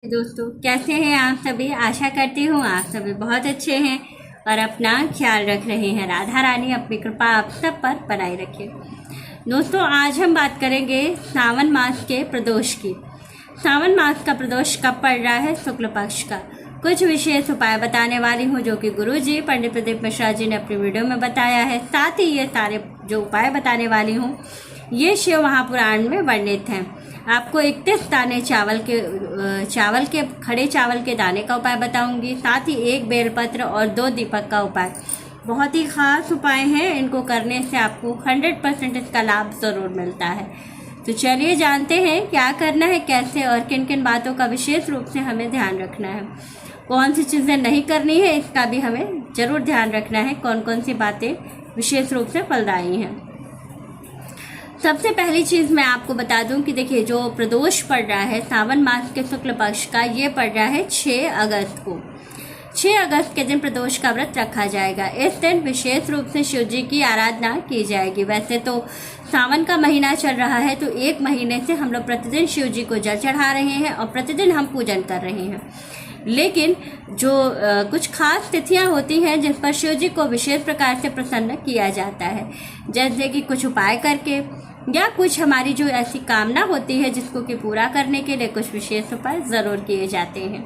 दोस्तों, कैसे हैं आप सभी। आशा करती हूँ आप सभी बहुत अच्छे हैं और अपना ख्याल रख रहे हैं। राधा रानी अपनी कृपा आप सब पर बनाए रखे। दोस्तों, आज हम बात करेंगे सावन मास के प्रदोष की। सावन मास का प्रदोष कब पड़ रहा है? शुक्ल पक्ष का। कुछ विशेष उपाय बताने वाली हूँ जो कि गुरुजी पंडित प्रदीप मिश्रा जी ने अपनी वीडियो में बताया है। साथ ही ये सारे जो उपाय बताने वाली हूँ ये शिव महापुराण में वर्णित हैं। आपको 31 दाने खड़े चावल के दाने का उपाय बताऊंगी। साथ ही 1 बेलपत्र और 2 दीपक का उपाय। बहुत ही खास उपाय हैं, इनको करने से आपको 100% इसका लाभ ज़रूर मिलता है। तो चलिए जानते हैं क्या करना है, कैसे और किन किन बातों का विशेष रूप से हमें ध्यान रखना है। कौन सी चीज़ें नहीं करनी है इसका भी हमें ज़रूर ध्यान रखना है। कौन कौन सी बातें विशेष रूप से फलदायी हैं। सबसे पहली चीज़ मैं आपको बता दूं कि देखिए, जो प्रदोष पड़ रहा है सावन मास के शुक्ल पक्ष का, ये पड़ रहा है 6 अगस्त को। 6 अगस्त के दिन प्रदोष का व्रत रखा जाएगा। इस दिन विशेष रूप से शिव जी की आराधना की जाएगी। वैसे तो सावन का महीना चल रहा है, तो 1 महीने से हम लोग प्रतिदिन शिव जी को जल चढ़ा रहे हैं और प्रतिदिन हम पूजन कर रहे हैं। लेकिन जो कुछ खास तिथियां होती हैं जिस पर शिव जी को विशेष प्रकार से प्रसन्न किया जाता है, जैसे कि कुछ उपाय करके या कुछ हमारी जो ऐसी कामना होती है जिसको कि पूरा करने के लिए कुछ विशेष उपाय ज़रूर किए जाते हैं।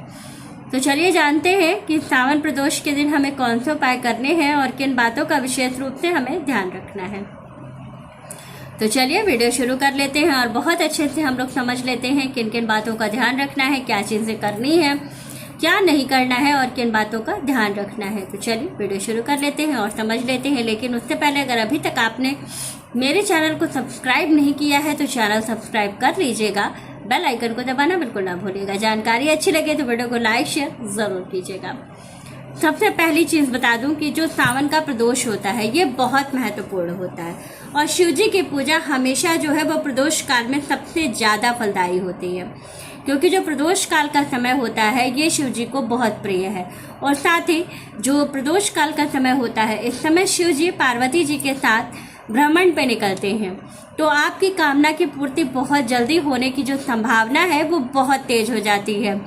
तो चलिए जानते हैं कि सावन प्रदोष के दिन हमें कौन से उपाय करने हैं और किन बातों का विशेष रूप से हमें ध्यान रखना है। तो चलिए वीडियो शुरू कर लेते हैं और बहुत अच्छे से हम लोग समझ लेते हैं किन किन बातों का ध्यान रखना है, क्या चीज़ें करनी है, क्या नहीं करना है और किन बातों का ध्यान रखना है। तो चलिए वीडियो शुरू कर लेते हैं और समझ लेते हैं। लेकिन उससे पहले अगर अभी तक आपने मेरे चैनल को सब्सक्राइब नहीं किया है तो चैनल सब्सक्राइब कर लीजिएगा। बेल आइकन को दबाना बिल्कुल ना भूलिएगा। जानकारी अच्छी लगे तो वीडियो को लाइक शेयर ज़रूर कीजिएगा। सबसे पहली चीज़ बता दूं कि जो सावन का प्रदोष होता है ये बहुत महत्वपूर्ण होता है और शिव जी की पूजा हमेशा जो है वो प्रदोष काल में सबसे ज़्यादा फलदायी होती है, क्योंकि जो प्रदोष काल का समय होता है ये शिव जी को बहुत प्रिय है। और साथ ही जो प्रदोष काल का समय होता है, इस समय शिव जी पार्वती जी के साथ भ्रमण पे निकलते हैं, तो आपकी कामना की पूर्ति बहुत जल्दी होने की जो संभावना है वो बहुत तेज हो जाती है।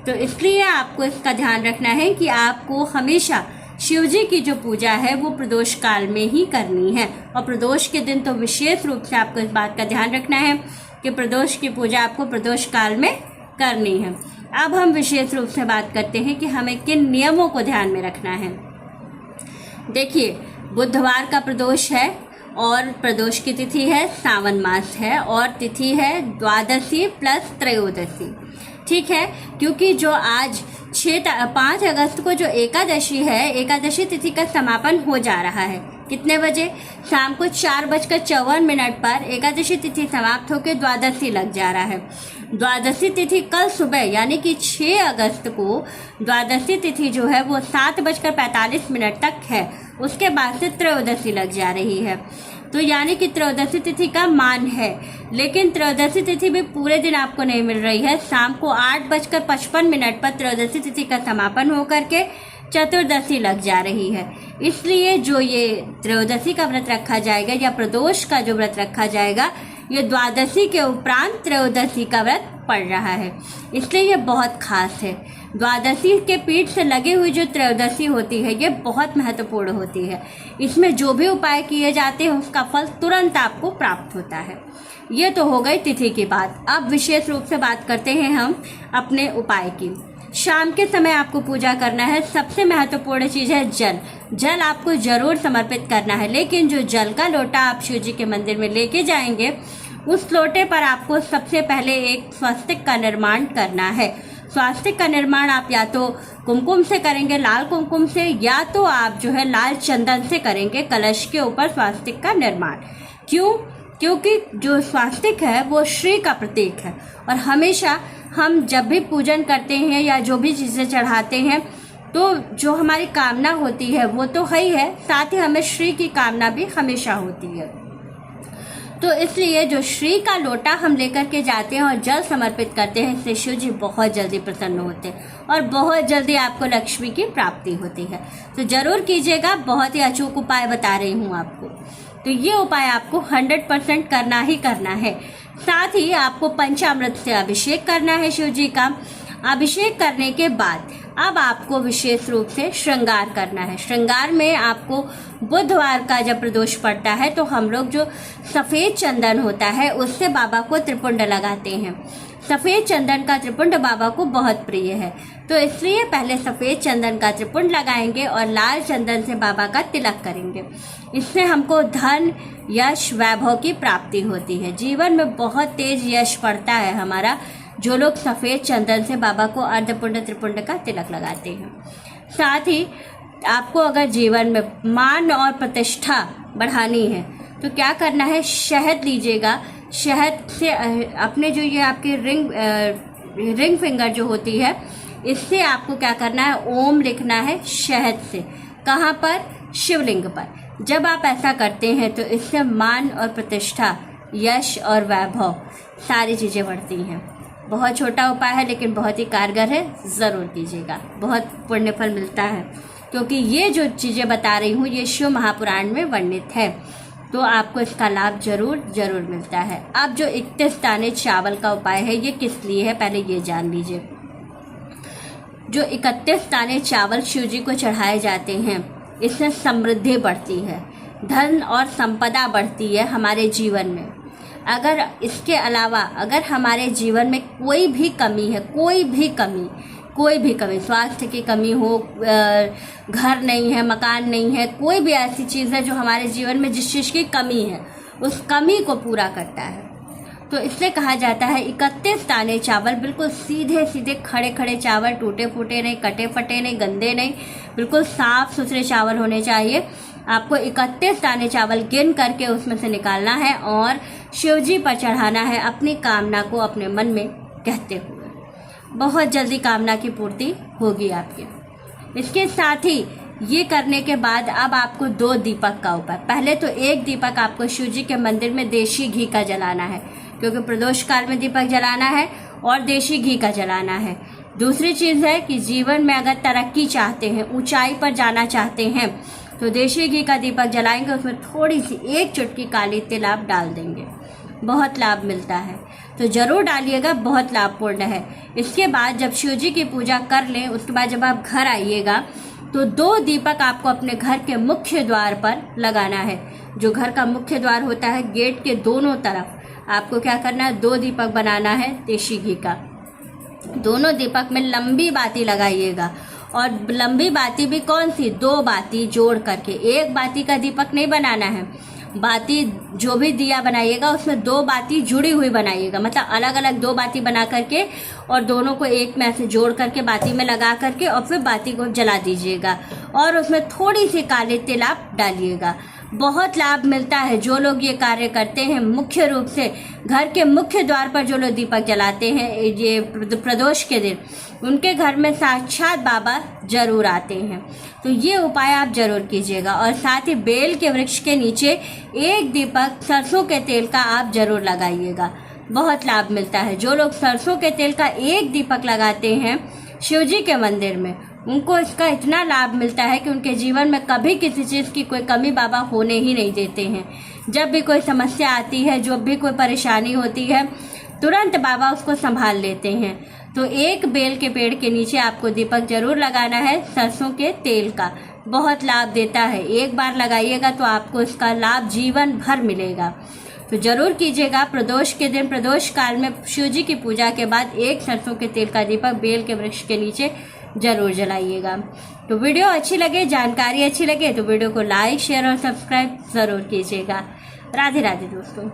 तो इसलिए आपको इसका ध्यान रखना है कि आपको हमेशा शिव जी की जो पूजा है वो प्रदोष काल में ही करनी है। और प्रदोष के दिन तो विशेष रूप से आपको इस बात का ध्यान रखना है कि प्रदोष की पूजा आपको प्रदोष काल में करनी है। अब हम विशेष रूप से बात करते हैं कि हमें किन नियमों को ध्यान में रखना है। देखिए, बुधवार का प्रदोष है और प्रदोष की तिथि है सावन मास है और तिथि है द्वादशी प्लस त्रयोदशी। ठीक है, क्योंकि जो आज 5 अगस्त को जो एकादशी है, एकादशी तिथि का समापन हो जा रहा है। कितने बजे? शाम को 4:54 पर एकादशी तिथि समाप्त होकर द्वादशी लग जा रहा है। द्वादशी तिथि कल सुबह यानी कि 6 अगस्त को द्वादशी तिथि जो है वो 7:45 तक है। उसके बाद से त्रयोदशी लग जा रही है, तो यानी कि त्रयोदशी तिथि का मान है। लेकिन त्रयोदशी तिथि भी पूरे दिन आपको नहीं मिल रही है। शाम को 8:55 पर त्रयोदशी तिथि का समापन होकर के चतुर्दशी लग जा रही है। इसलिए जो ये त्रयोदशी का व्रत रखा जाएगा या प्रदोष का जो व्रत रखा जाएगा, ये द्वादशी के उपरांत त्रयोदशी का व्रत पड़ रहा है, इसलिए ये बहुत खास है। द्वादशी के पीठ से लगी हुई जो त्रयोदशी होती है ये बहुत महत्वपूर्ण होती है। इसमें जो भी उपाय किए जाते हैं उसका फल तुरंत आपको प्राप्त होता है। ये तो हो गई तिथि की बात। अब विशेष रूप से बात करते हैं हम अपने उपाय की। शाम के समय आपको पूजा करना है। सबसे महत्वपूर्ण चीज़ है जल। जल आपको जरूर समर्पित करना है, लेकिन जो जल का लोटा आप शिव जी के मंदिर में लेके जाएंगे, उस लोटे पर आपको सबसे पहले एक स्वस्तिक का निर्माण करना है। स्वस्तिक का निर्माण आप या तो कुमकुम से करेंगे, लाल कुमकुम से, या तो आप जो है लाल चंदन से करेंगे कलश के ऊपर स्वस्तिक का निर्माण। क्यों? क्योंकि जो स्वस्तिक है वो श्री का प्रतीक है और हमेशा हम जब भी पूजन करते हैं या जो भी चीज़ें चढ़ाते हैं तो जो हमारी कामना होती है वो तो है ही है, साथ ही हमें श्री की कामना भी हमेशा होती है। तो इसलिए जो श्री का लोटा हम लेकर के जाते हैं और जल समर्पित करते हैं, इससे शिव जी बहुत जल्दी प्रसन्न होते हैं और बहुत जल्दी आपको लक्ष्मी की प्राप्ति होती है। तो जरूर कीजिएगा, बहुत ही अचूक उपाय बता रही हूँ आपको। तो ये उपाय आपको 100% करना ही करना है। साथ ही आपको पंचामृत से अभिषेक करना है शिव जी का। अभिषेक करने के बाद अब आपको विशेष रूप से श्रृंगार करना है। श्रृंगार में आपको बुधवार का जब प्रदोष पड़ता है तो हम लोग जो सफ़ेद चंदन होता है उससे बाबा को त्रिपुंड लगाते हैं। सफ़ेद चंदन का त्रिपुंड बाबा को बहुत प्रिय है, तो इसलिए पहले सफ़ेद चंदन का त्रिपुंड लगाएंगे और लाल चंदन से बाबा का तिलक करेंगे। इससे हमको धन, यश, वैभव की प्राप्ति होती है। जीवन में बहुत तेज यश पड़ता है हमारा जो लोग सफ़ेद चंदन से बाबा को अर्धपुंड त्रिपुंड का तिलक लगाते हैं। साथ ही आपको अगर जीवन में मान और प्रतिष्ठा बढ़ानी है तो क्या करना है, शहद लीजिएगा। शहद से अपने जो ये आपके रिंग फिंगर जो होती है, इससे आपको क्या करना है, ओम लिखना है शहद से। कहाँ पर? शिवलिंग पर। जब आप ऐसा करते हैं तो इससे मान और प्रतिष्ठा, यश और वैभव सारी चीज़ें बढ़ती हैं। बहुत छोटा उपाय है लेकिन बहुत ही कारगर है, ज़रूर कीजिएगा, बहुत पुण्य फल मिलता है। क्योंकि ये जो चीज़ें बता रही हूँ ये शिव महापुराण में वर्णित है, तो आपको इसका लाभ जरूर मिलता है। अब जो 31 दाने चावल का उपाय है ये किस लिए है, पहले ये जान लीजिए। जो 31 दाने चावल शिव जी को चढ़ाए जाते हैं, इससे समृद्धि बढ़ती है, धन और संपदा बढ़ती है हमारे जीवन में। अगर इसके अलावा अगर हमारे जीवन में कोई भी कमी है, कोई भी कमी, स्वास्थ्य की कमी हो, घर नहीं है, मकान नहीं है, कोई भी ऐसी चीज़ है जो हमारे जीवन में जिस चीज़ की कमी है उस कमी को पूरा करता है। तो इसलिए कहा जाता है 31 दाने चावल, बिल्कुल सीधे सीधे खड़े खड़े चावल, टूटे फूटे नहीं, कटे फटे नहीं, गंदे नहीं, बिल्कुल साफ़ सुथरे चावल होने चाहिए। आपको 31 दाने चावल गिन करके उसमें से निकालना है और शिव जी पर चढ़ाना है अपनी कामना को अपने मन में कहते हुए। बहुत जल्दी कामना की पूर्ति होगी आपकी। इसके साथ ही ये करने के बाद अब आपको 2 दीपक का उपाय। पहले तो एक दीपक आपको शिव जी के मंदिर में देशी घी का जलाना है, क्योंकि प्रदोष काल में दीपक जलाना है और देशी घी का जलाना है। दूसरी चीज़ है कि जीवन में अगर तरक्की चाहते हैं, ऊंचाई पर जाना चाहते हैं, तो देशी घी का दीपक जलाएंगे, उसमें थोड़ी सी 1 चुटकी काली तिल आप डाल देंगे, बहुत लाभ मिलता है। तो ज़रूर डालिएगा, बहुत लाभपूर्ण है। इसके बाद जब शिव जी की पूजा कर लें, उसके बाद जब आप घर आइएगा तो 2 दीपक आपको अपने घर के मुख्य द्वार पर लगाना है। जो घर का मुख्य द्वार होता है, गेट के दोनों तरफ आपको क्या करना है, 2 दीपक बनाना है देशी घी का। दोनों दीपक में लंबी बाती लगाइएगा, और लंबी बाती भी कौन सी, 2 बाती जोड़ करके। एक बाती का दीपक नहीं बनाना है, बाती जो भी दिया बनाइएगा उसमें 2 बाती जुड़ी हुई बनाइएगा, मतलब अलग अलग 2 बाती बना करके और दोनों को एक में ऐसे जोड़ करके बाती में लगा करके और फिर बाती को जला दीजिएगा और उसमें थोड़ी सी काले तिल आप डालिएगा। बहुत लाभ मिलता है। जो लोग ये कार्य करते हैं, मुख्य रूप से घर के मुख्य द्वार पर जो लोग दीपक जलाते हैं ये प्रदोष के दिन, उनके घर में साक्षात बाबा जरूर आते हैं। तो ये उपाय आप जरूर कीजिएगा। और साथ ही बेल के वृक्ष के नीचे 1 दीपक सरसों के तेल का आप जरूर लगाइएगा, बहुत लाभ मिलता है। जो लोग सरसों के तेल का 1 दीपक लगाते हैं शिव जी के मंदिर में, उनको इसका इतना लाभ मिलता है कि उनके जीवन में कभी किसी चीज़ की कोई कमी बाबा होने ही नहीं देते हैं। जब भी कोई समस्या आती है, जो भी कोई परेशानी होती है, तुरंत बाबा उसको संभाल लेते हैं। तो 1 बेल के पेड़ के नीचे आपको दीपक जरूर लगाना है सरसों के तेल का, बहुत लाभ देता है। एक बार लगाइएगा तो आपको इसका लाभ जीवन भर मिलेगा। तो जरूर कीजिएगा। प्रदोष के दिन, प्रदोष काल में शिव जी की पूजा के बाद 1 सरसों के तेल का दीपक बेल के वृक्ष के नीचे जरूर जलाइएगा। तो वीडियो अच्छी लगे, जानकारी अच्छी लगे तो वीडियो को लाइक, शेयर और सब्सक्राइब जरूर कीजिएगा। राधे राधे दोस्तों।